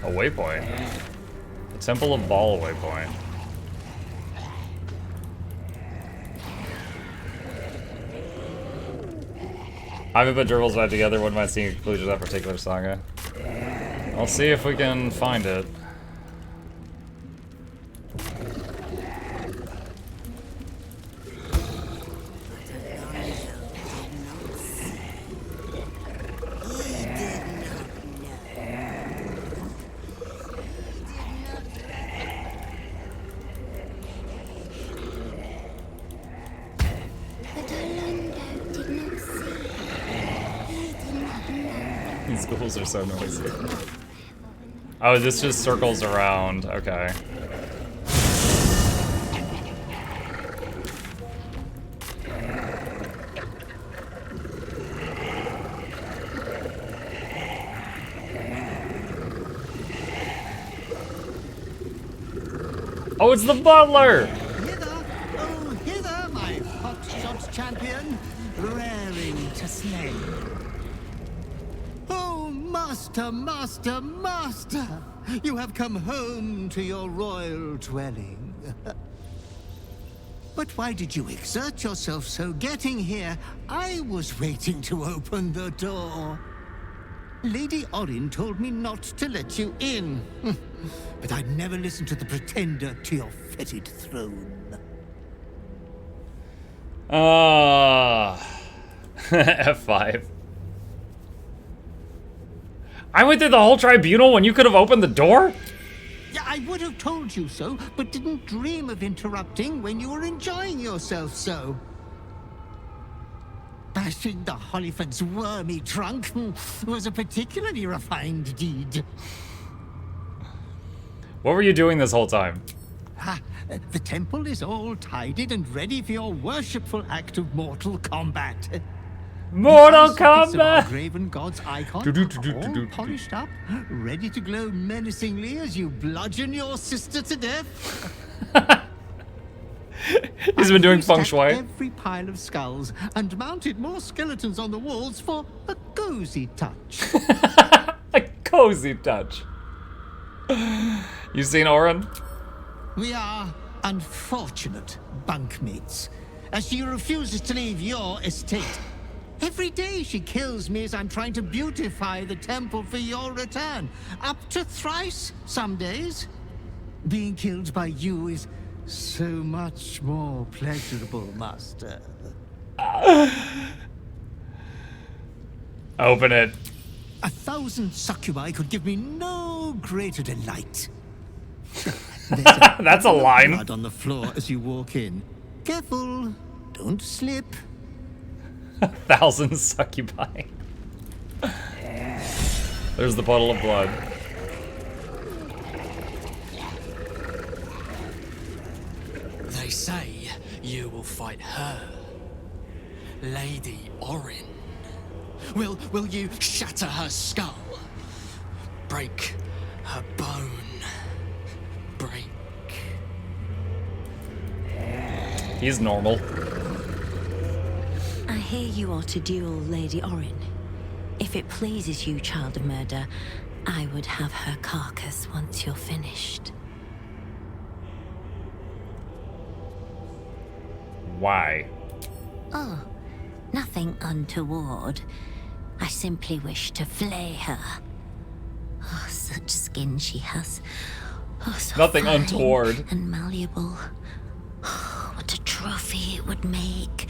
A waypoint. The Temple of Ball waypoint. I haven't put gerbils back together. Wouldn't mind seeing a conclusion of that particular saga. I'll see if we can find it. These ghouls are so noisy. Oh, this just circles around. Okay. Oh, it's the butler! Hither, oh hither, my hotshot champion, raring to slay. Oh, master, master, master! You have come home to your royal dwelling. But why did you exert yourself so getting here? I was waiting to open the door. Lady Orin told me not to let you in. But I'd never listen to the pretender to your fetid throne. F5. I went through the whole tribunal when you could have opened the door? Yeah, I would have told you so, but didn't dream of interrupting when you were enjoying yourself so. Bashing the Hollyphant's wormy trunk was a particularly refined deed. What were you doing this whole time? The temple is all tidied and ready for your worshipful act of mortal combat. Mortal The eye sockets of our Kombat! graven god's icon all polished up, ready to glow menacingly as you bludgeon your sister to death. He's been doing feng shui. Every pile of skulls and mounted more skeletons on the walls for a cozy touch. A cozy touch. You seen Orin? We are unfortunate bunkmates, as she refuses to leave your estate. Every day she kills me as I'm trying to beautify the temple for your return. Up to thrice some days. Being killed by you is so much more pleasurable, master. Open it. 1,000 succubi could give me no greater delight. That's a line. Blood on the floor as you walk in. Careful, don't slip. 1,000 succubi. There's the puddle of blood. They say you will fight her, Lady Orin. Will you shatter her skull? Break her bone? Break... He's normal. I hear you are to duel Lady Orin. If it pleases you, child of murder, I would have her carcass once you're finished. Why? Oh, nothing untoward. I simply wish to flay her. Oh, such skin she has. Oh, so Nothing fine untoward. and malleable. Oh, what a trophy it would make.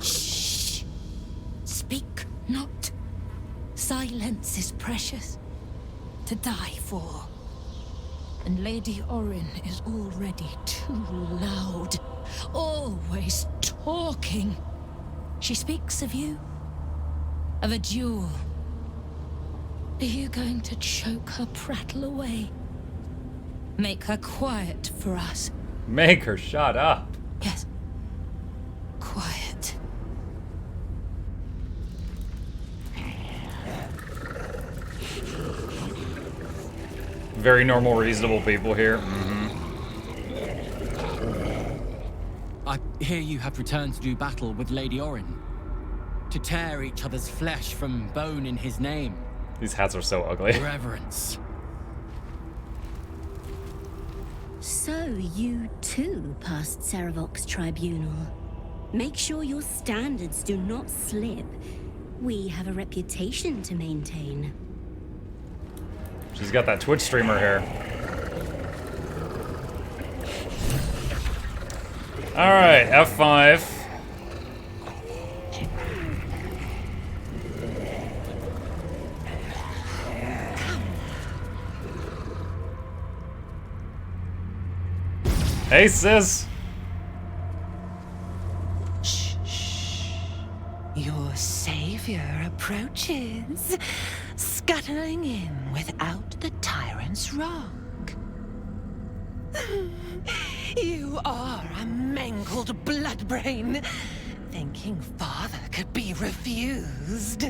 Shh! Speak not. Silence is precious. To die for. And Lady Orin is already too loud. Always talking. She speaks of you. Of a duel. Are you going to choke her prattle away? Make her quiet for us. Make her shut up. Yes. Quiet. Very normal, reasonable people here. I hear you have returned to do battle with Lady Orin. To tear each other's flesh from bone in his name. These hats are so ugly. Reverence. So you too passed Serevok's tribunal. Make sure your standards do not slip. We have a reputation to maintain. She's got that Twitch streamer hair. Alright, F5. Hey, sis. Shh, shh. Your savior approaches, scuttling in without the tyrant's wrong. You are a mangled bloodbrain, thinking father could be refused.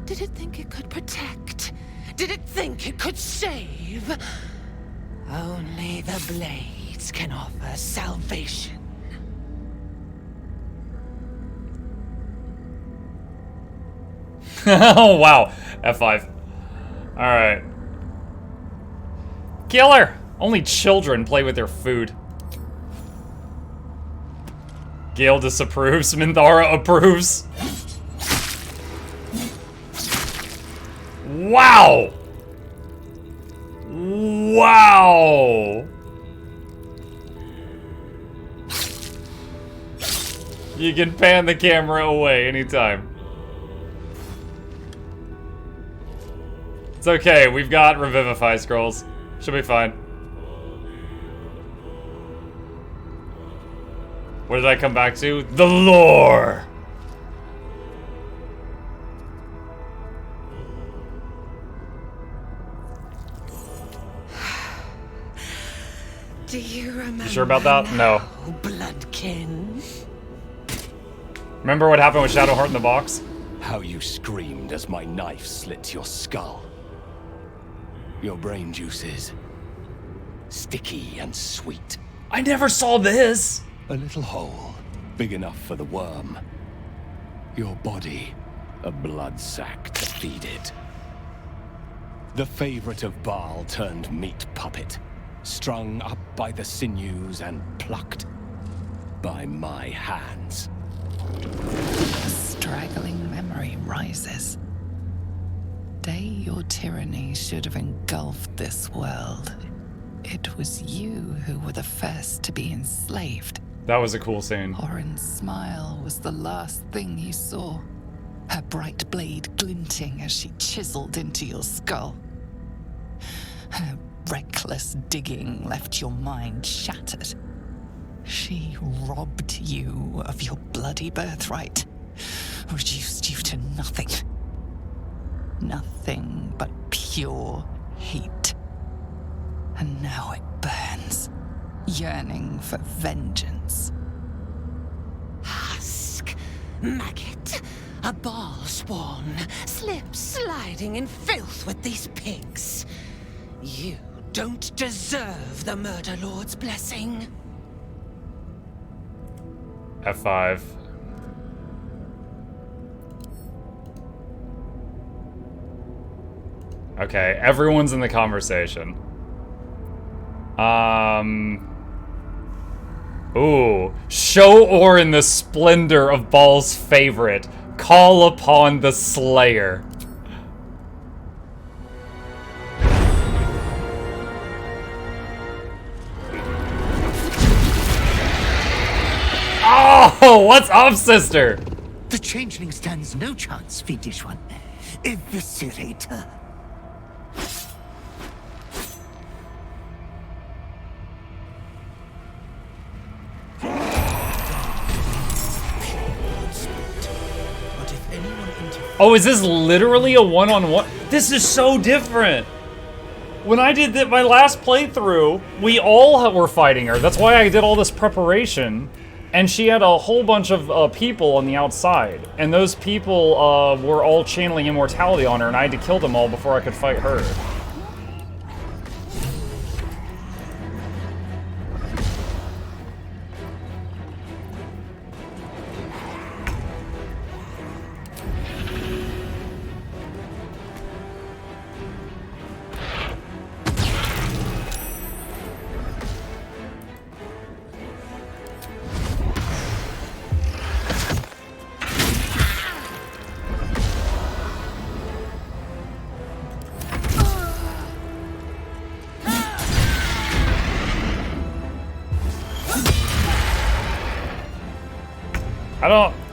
Did it think it could protect? Did it think it could save? Only the blades can offer salvation. Oh, wow. F5. Alright. Killer! Only children play with their food. Gale disapproves. Minthara approves. Wow! Wow! You can pan the camera away anytime. It's okay, we've got Revivify scrolls. Should be fine. What did I come back to? The lore! Do you remember? You sure about that? No. Bloodkin. Remember what happened with Shadowheart in the box? How you screamed as my knife slit your skull. Your brain juices, sticky and sweet. I never saw this! A little hole, big enough for the worm. Your body, a blood sack to feed it. The favorite of Baal turned meat puppet, strung up by the sinews and plucked by my hands. A straggling memory rises. Day your tyranny should have engulfed this world. It was you who were the first to be enslaved. That was a cool scene. Orin's smile was the last thing you saw. Her bright blade glinting as she chiseled into your skull. Her reckless digging left your mind shattered. She robbed you of your bloody birthright, reduced you to nothing. Nothing but pure hate. And now it burns, yearning for vengeance. Husk, maggot, a Baal spawn, slip sliding in filth with these pigs. You don't deserve the Murder Lord's blessing. F5. Okay, everyone's in the conversation. Ooh. Show Orin the splendor of Baal's favorite. Call upon the Slayer. Oh, what's up, sister? The changeling stands no chance, fiendish one. Eviscerate her. Oh, is this literally a one-on-one? This is so different. When I did my last playthrough, we all were fighting her. That's why I did all this preparation. And she had a whole bunch of people on the outside. And those people were all channeling immortality on her, and I had to kill them all before I could fight her.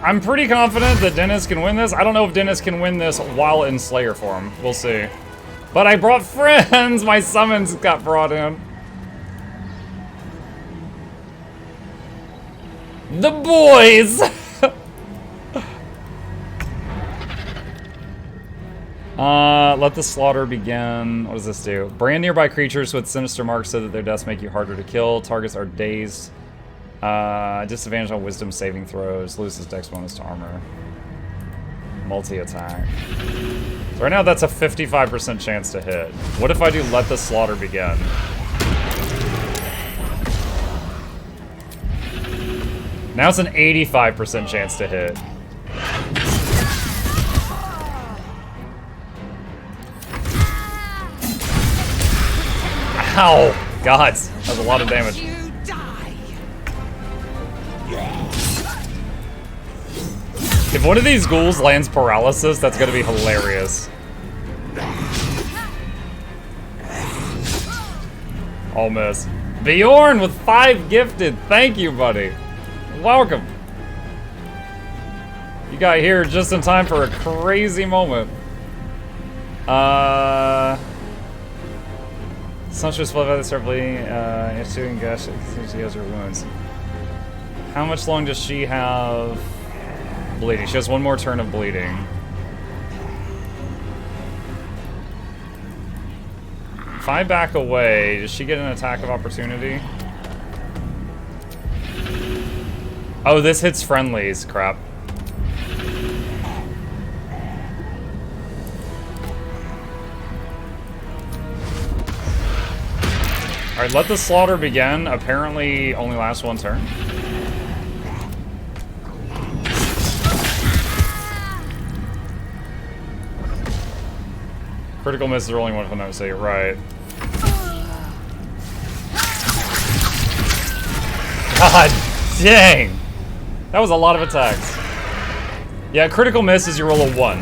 I'm pretty confident that Dennis can win this. I don't know if Dennis can win this while in Slayer form. We'll see. But I brought friends! My summons got brought in. The boys! Let the slaughter begin. What does this do? Brand nearby creatures with sinister marks so that their deaths make you harder to kill. Targets are dazed. Disadvantage on wisdom saving throws. Loses dex bonus to armor. Multi-attack. So right now that's a 55% chance to hit. What if I do let the slaughter begin? Now it's an 85% chance to hit. Ow! God, that's a lot of damage. If one of these ghouls lands paralysis, that's gonna be hilarious. All miss. Bjorn with 5 gifted. Thank you, buddy. Welcome. You got here just in time for a crazy moment. Sumptuous blood by the start bleeding. Issuing gush. She has her wounds. How much long does she have bleeding? She has 1 more turn of bleeding. If I back away, does she get an attack of opportunity? Oh, this hits friendlies. Crap. Alright, let the slaughter begin. Apparently only lasts 1 turn. Critical misses are only 1 if I'm not saying it right. God dang! That was a lot of attacks. Yeah, critical miss is you roll a 1.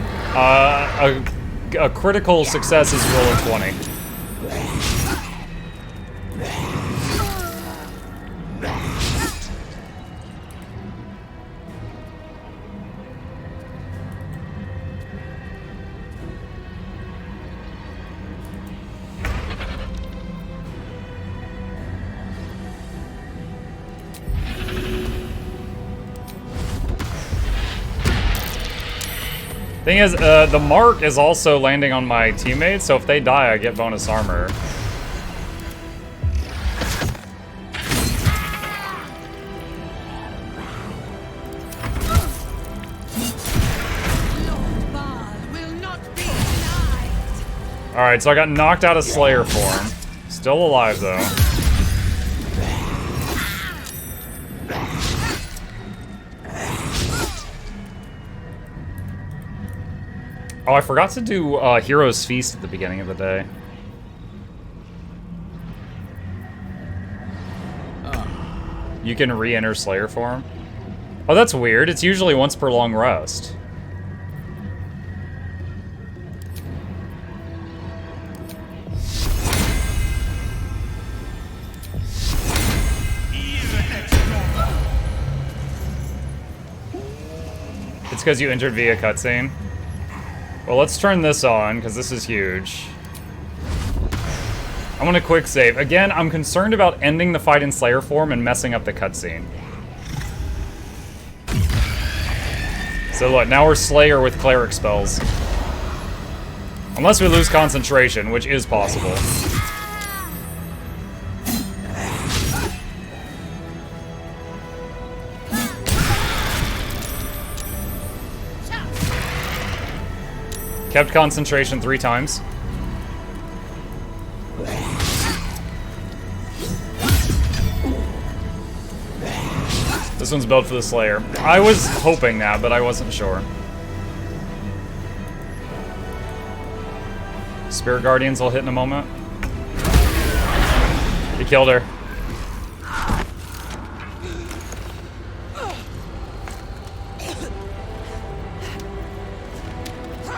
A critical success is you roll a 20. Thing is, the mark is also landing on my teammates, so if they die, I get bonus armor. Alright, so I got knocked out of Slayer form. Still alive, though. Oh, I forgot to do Hero's Feast at the beginning of the day. You can re-enter Slayer form. Oh, that's weird. It's usually once per long rest. It's because you entered via cutscene. Well, let's turn this on, because this is huge. I'm gonna quick save. Again, I'm concerned about ending the fight in Slayer form and messing up the cutscene. So look, now we're Slayer with cleric spells. Unless we lose concentration, which is possible. Kept concentration 3 times. This one's built for the Slayer. I was hoping that, but I wasn't sure. Spirit Guardians will hit in a moment. He killed her.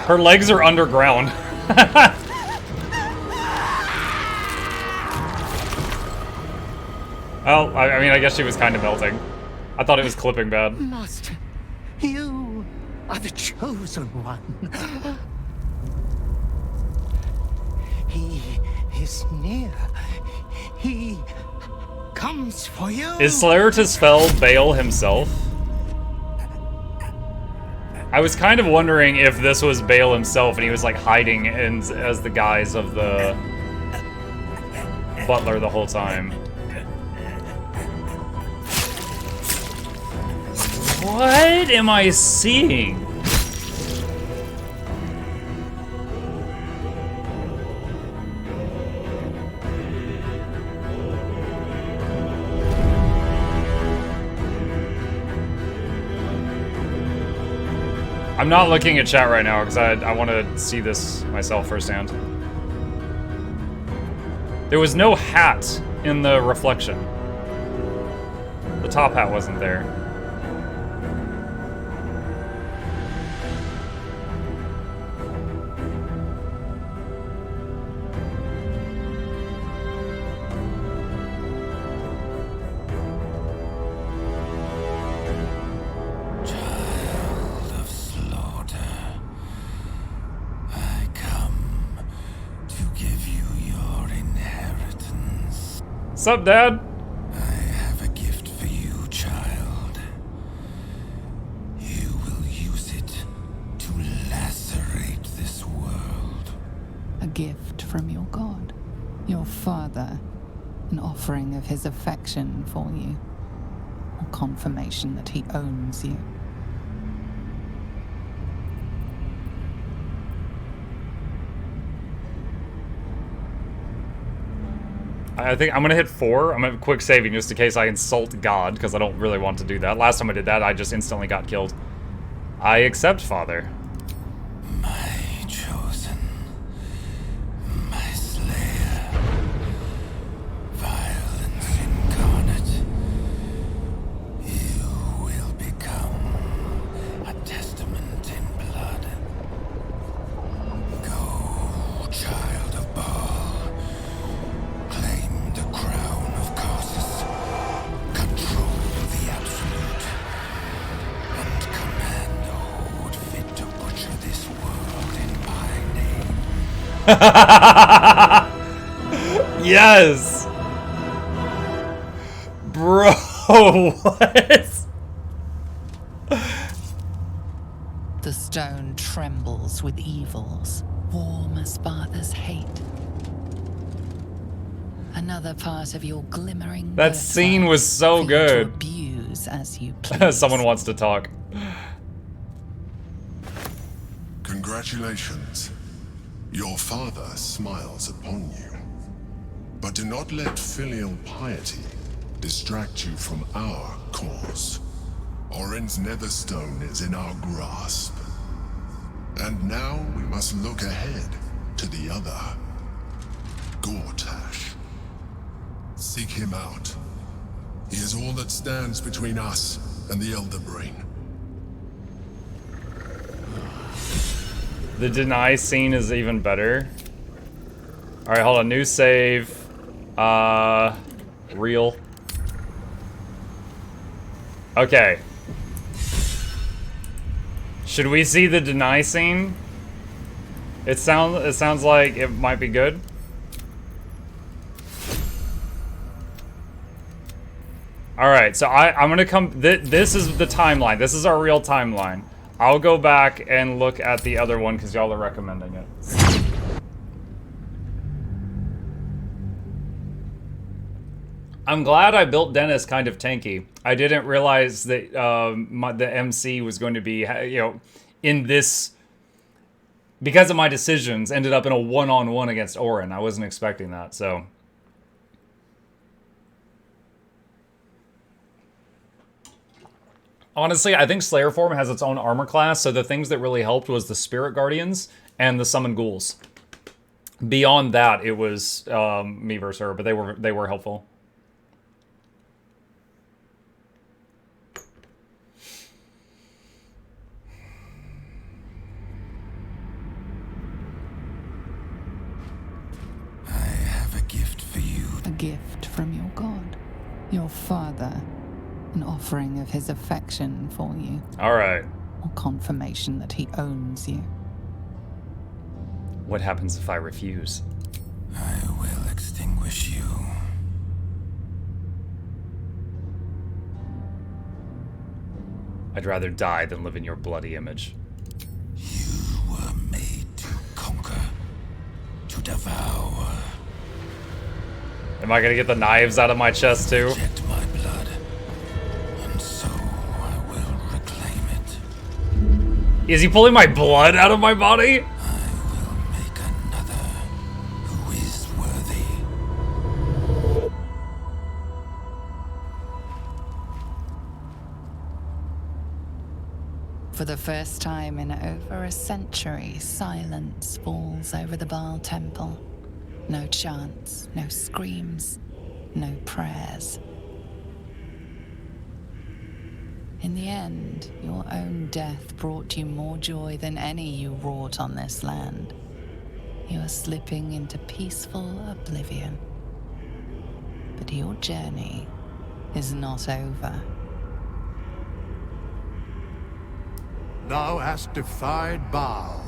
Her legs are underground. Well, I mean, I guess she was kind of melting. I thought it was clipping bad. Master, you are the chosen one. He is near. He comes for you. Is Slayer to spell Bale himself? I was kind of wondering if this was Bale himself and he was like hiding as the guise of the butler the whole time. What am I seeing? I'm not looking at chat right now because I want to see this myself firsthand. There was no hat in the reflection. The top hat wasn't there. What's up, Dad? I have a gift for you, child. You will use it to lacerate this world. A gift from your god, your father, an offering of his affection for you, a confirmation that he owns you. I think I'm gonna hit 4. I'm gonna quick saving just in case I insult God, because I don't really want to do that. Last time I did that, I just instantly got killed. I accept, Father. My chosen, my slayer, violence incarnate. You will become a testament in blood. Go, child of Baal. Claim the crown of Causes, control the absolute, and command a horde fit to butcher this world in my name. Yes! Bro, what? The stone trembles with evils, warm as father's hate. Another part of your glimmering That scene was so for you good. to abuse as you please. Someone wants to talk. Congratulations. Your father smiles upon you. But do not let filial piety distract you from our cause. Orin's Netherstone is in our grasp. And now we must look ahead to the other. Gortash. Seek him out. He is all that stands between us and the Elder Brain. The deny scene is even better. Alright, hold on. New save. Real. Okay. Should we see the deny scene? It sounds like it might be good. Alright, so I'm gonna come... This is the timeline. This is our real timeline. I'll go back and look at the other one because y'all are recommending it. I'm glad I built Dennis kind of tanky. I didn't realize that the MC was going to be, you know, in this because of my decisions, ended up in a one-on-one against Orin. I wasn't expecting that, so... Honestly, I think Slayer form has its own armor class, so the things that really helped was the Spirit Guardians and the Summon Ghouls. Beyond that, it was me versus her, but they were helpful. I have a gift for you. A gift from your god, your father. An offering of his affection for you. All right. Or confirmation that he owns you. What happens if I refuse? I will extinguish you. I'd rather die than live in your bloody image. You were made to conquer, to devour. Am I gonna get the knives out of my chest too? Reject my blood, and so I will reclaim it. Is he pulling my blood out of my body? I will make another who is worthy. For the first time in over a century, silence falls over the Baal temple. No chants, no screams, no prayers. In the end, your own death brought you more joy than any you wrought on this land. You are slipping into peaceful oblivion. But your journey is not over. Thou hast defied Baal,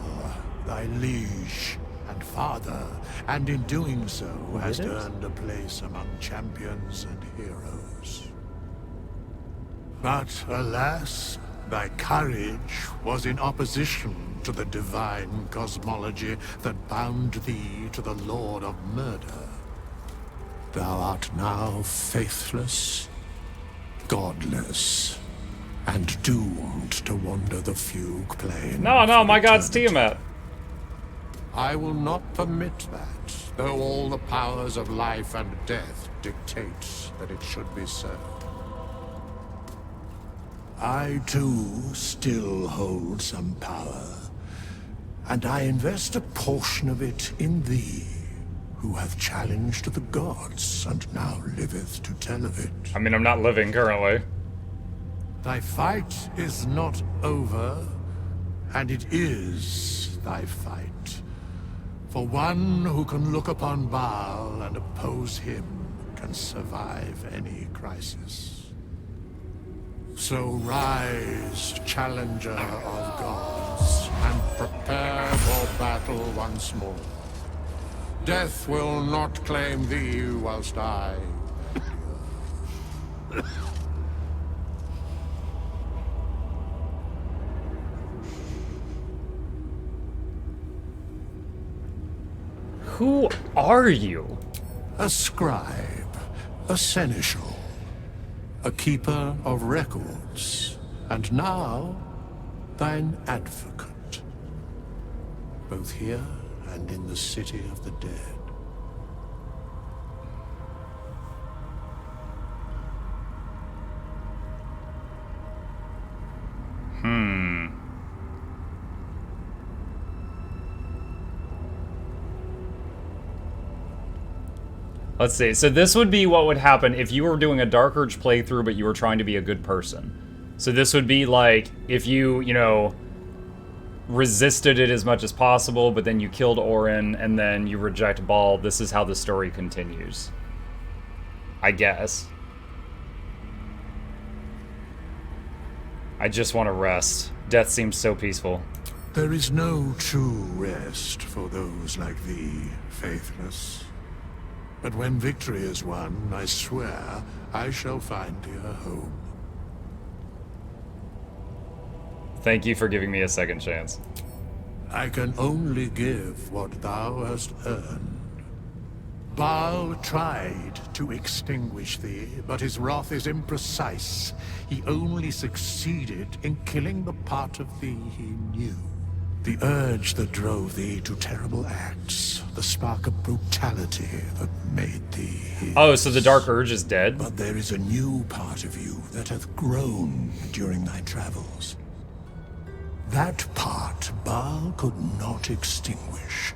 thy liege and father, and in doing so hast earned a place among champions and heroes. But alas, thy courage was in opposition to the divine cosmology that bound thee to the Lord of Murder. Thou art now faithless, godless, and doomed to wander the fugue plane. No, my god's Tiamat. I will not permit that, though all the powers of life and death dictate that it should be so. I, too, still hold some power, and I invest a portion of it in thee, who hath challenged the gods and now liveth to tell of it. I mean, I'm not living currently. Thy fight is not over, and it is thy fight. For one who can look upon Baal and oppose him can survive any crisis. So rise, challenger of gods, and prepare for battle once more. Death will not claim thee whilst I... Who are you? A scribe, a seneschal, a keeper of records, and now thine advocate, both here and in the city of the dead. Let's see. So this would be what would happen if you were doing a Dark Urge playthrough, but you were trying to be a good person. So this would be like if you know, resisted it as much as possible, but then you killed Orin, and then you reject Baal. This is how the story continues, I guess. I just want to rest. Death seems so peaceful. There is no true rest for those like thee, faithless. But when victory is won, I swear I shall find thee a home. Thank you for giving me a second chance. I can only give what thou hast earned. Baal tried to extinguish thee, but his wrath is imprecise. He only succeeded in killing the part of thee he knew, The urge that drove thee to terrible acts, the spark of brutality that made thee his. Oh, so the dark urge is dead? But there is a new part of you that hath grown during thy travels. That part Baal could not extinguish,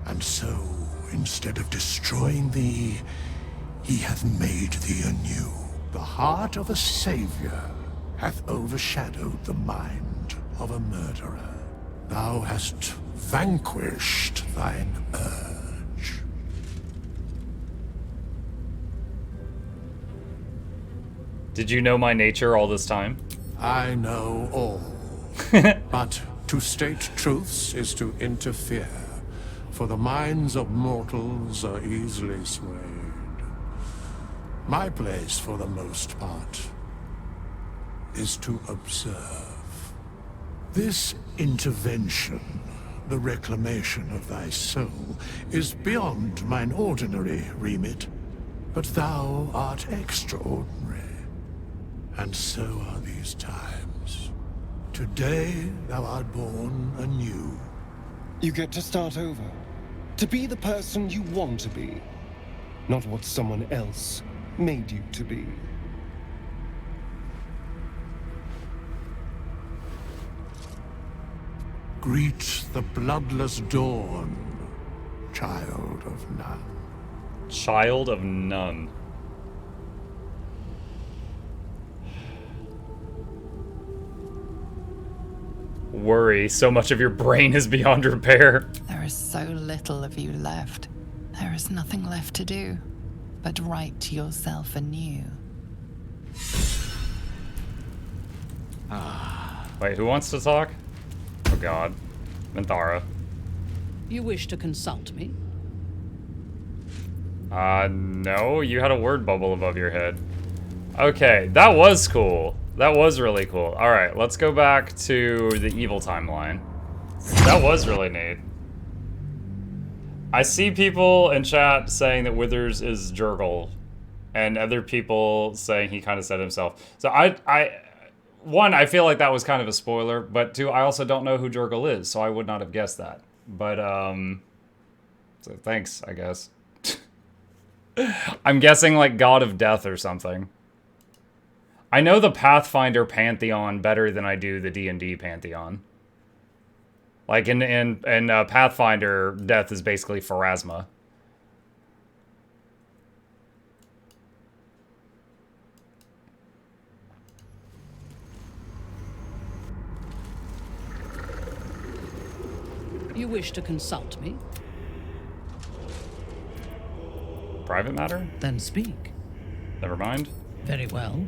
and so, instead of destroying thee, he hath made thee anew. The heart of a savior hath overshadowed the mind of a murderer. Thou hast vanquished thine urge. Did you know my nature all this time? I know all. But to state truths is to interfere, for the minds of mortals are easily swayed. My place, for the most part, is to observe. This intervention, the reclamation of thy soul, is beyond mine ordinary remit, but thou art extraordinary, and so are these times. Today thou art born anew. You get to start over, to be the person you want to be, not what someone else made you to be. Greet the bloodless dawn, child of none. Child of none. Worry, so much of your brain is beyond repair. There is so little of you left. There is nothing left to do but write yourself anew. Wait, who wants to talk? Oh god. Minthara. You wish to consult me? No, you had a word bubble above your head. Okay, that was cool. That was really cool. Alright, let's go back to the evil timeline. That was really neat. I see people in chat saying that Withers is Jurgle, and other people saying he kind of said himself. So one, I feel like that was kind of a spoiler, but two, I also don't know who Jurgle is, so I would not have guessed that. But, so thanks, I guess. I'm guessing like God of Death or something. I know the Pathfinder Pantheon better than I do the D&D Pantheon. Like in Pathfinder, Death is basically Pharasma. You wish to consult me? Private matter? Then speak. Never mind. Very well.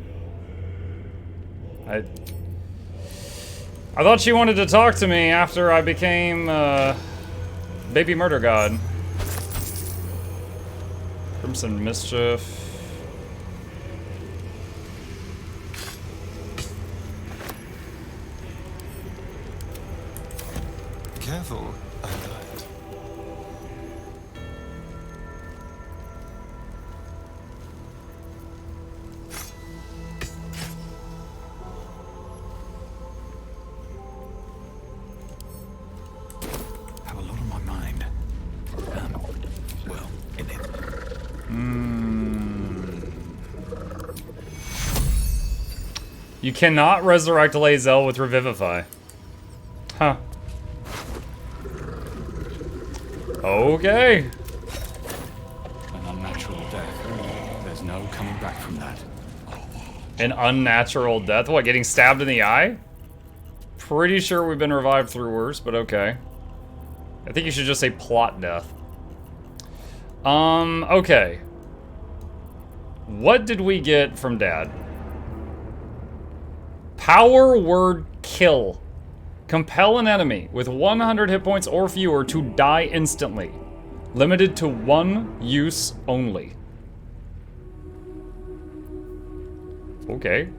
I thought she wanted to talk to me after I became baby murder god. Crimson Mischief. Careful. Have a lot on my mind. Well, in it. You cannot resurrect Lae'zel with Revivify. Huh. Okay. An unnatural death. There's no coming back from that. An unnatural death? What, getting stabbed in the eye? Pretty sure we've been revived through worse, but okay. I think you should just say plot death. Okay. What did we get from Dad? Power word kill. Compel an enemy with 100 hit points or fewer to die instantly. Limited to one use only. Okay.